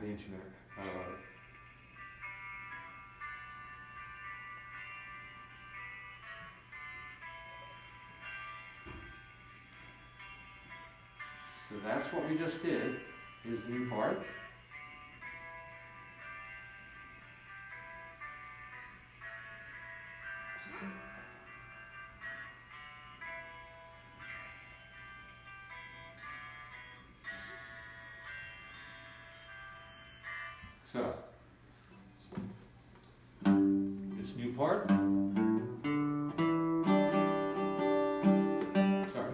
the internet. I love it. So that's what we just did. Here's the new part. So, this new part. Sorry.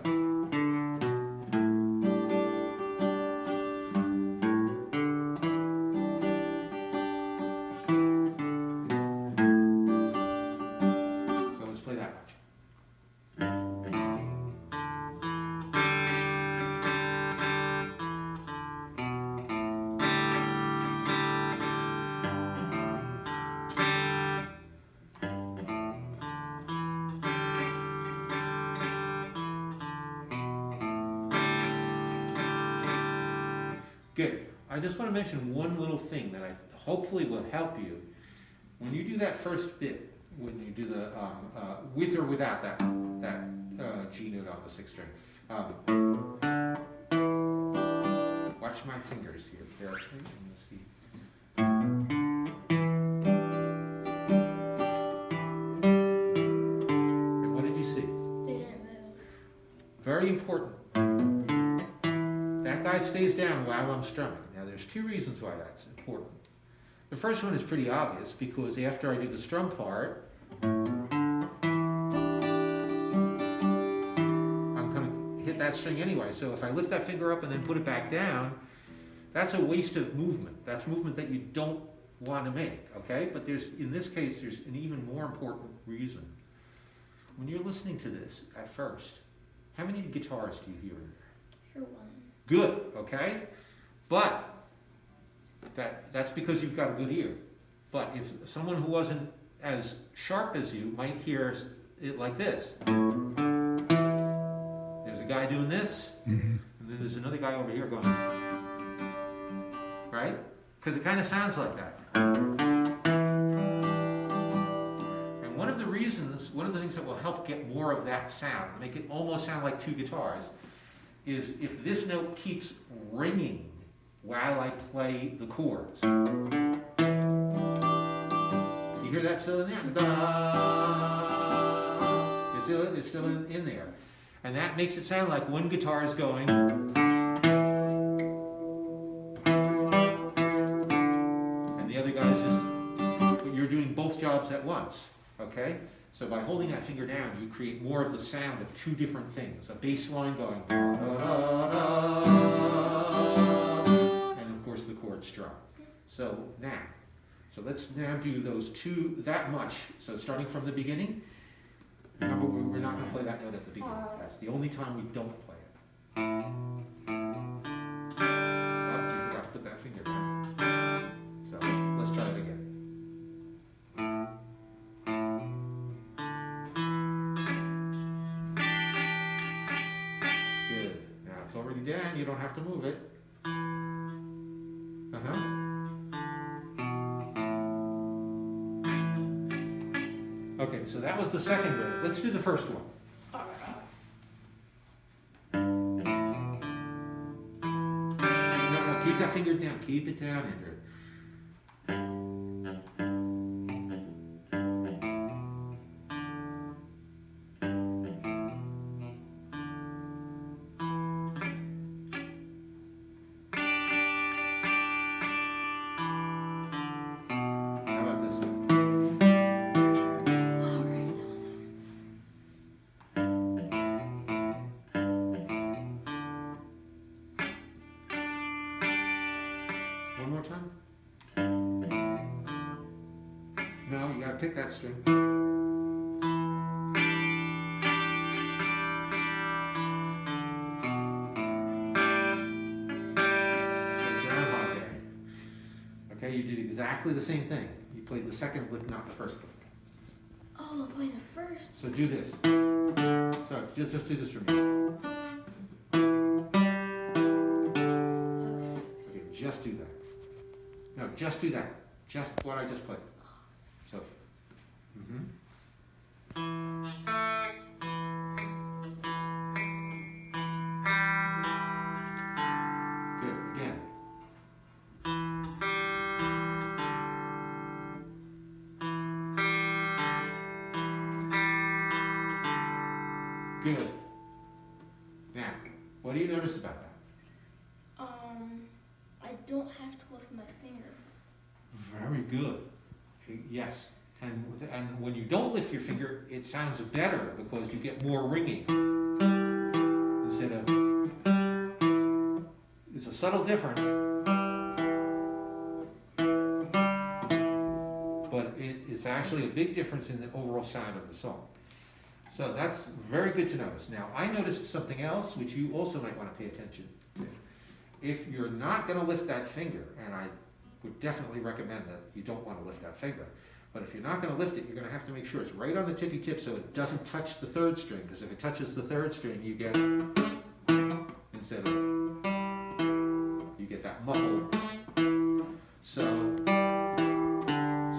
So let's play that much. Good. I just want to mention one little thing that I hopefully will help you. When you do that first bit, when you do the with or without that G note on the sixth string, watch my fingers here carefully and you'll see. And what did you see? They didn't move. Very important. That guy stays down while I'm strumming. Now there's two reasons why that's important. The first one is pretty obvious because after I do the strum part, I'm going to hit that string anyway. So if I lift that finger up and then put it back down, that's a waste of movement. That's movement that you don't want to make, okay? But in this case, there's an even more important reason. When you're listening to this at first, how many guitars do you hear in there? You're one. Good, okay? But that's because you've got a good ear. But if someone who wasn't as sharp as you might hear it like this. There's a guy doing this, and then there's another guy over here going, right? Because it kind of sounds like that. And one of the things that will help get more of that sound, make it almost sound like two guitars, is if this note keeps ringing while I play the chords. You hear that still in there? Da! It's still in there. And that makes it sound like one guitar is going. And the other guy is just, but you're doing both jobs at once, okay? So by holding that finger down, you create more of the sound of two different things. A bass line going, da, da, da, and of course the chord strum. So let's now do those two, that much. So starting from the beginning, remember we're not going to play that note at the beginning. That's the only time we don't play it. Oh, you forgot to put that finger down. So let's try it again. It's already down, you don't have to move it. Okay, so that was the second riff. Let's do the first one. No, keep that finger down. Keep it down, Andrew. One more time. No, you gotta pick that string. So Groundhog Day. Okay, you did exactly the same thing. You played the second lick, not the first lick. Oh, I'm playing the first. So do this. So just do this for me. Okay, just do that. No, just do that. Just what I just played. So, good. Again. Good. Now, what do you notice about that? I don't have to lift my finger. Very good. Yes. And when you don't lift your finger, it sounds better because you get more ringing. Instead of, it's a subtle difference, but it's actually a big difference in the overall sound of the song. So that's very good to notice. Now, I noticed something else which you also might want to pay attention to. If you're not going to lift that finger, and I would definitely recommend that you don't want to lift that finger, but if you're not going to lift it, you're going to have to make sure it's right on the tippy tip so it doesn't touch the third string, because if it touches the third string, you get, instead of, you get that muffled. So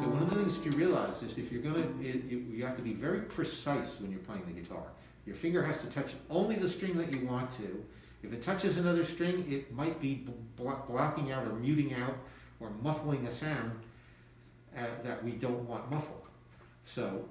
one of the things that you realize is if you're going to, you have to be very precise when you're playing the guitar. Your finger has to touch only the string that you want to. If it touches another string, it might be blocking out or muting out or muffling a sound that we don't want muffled. So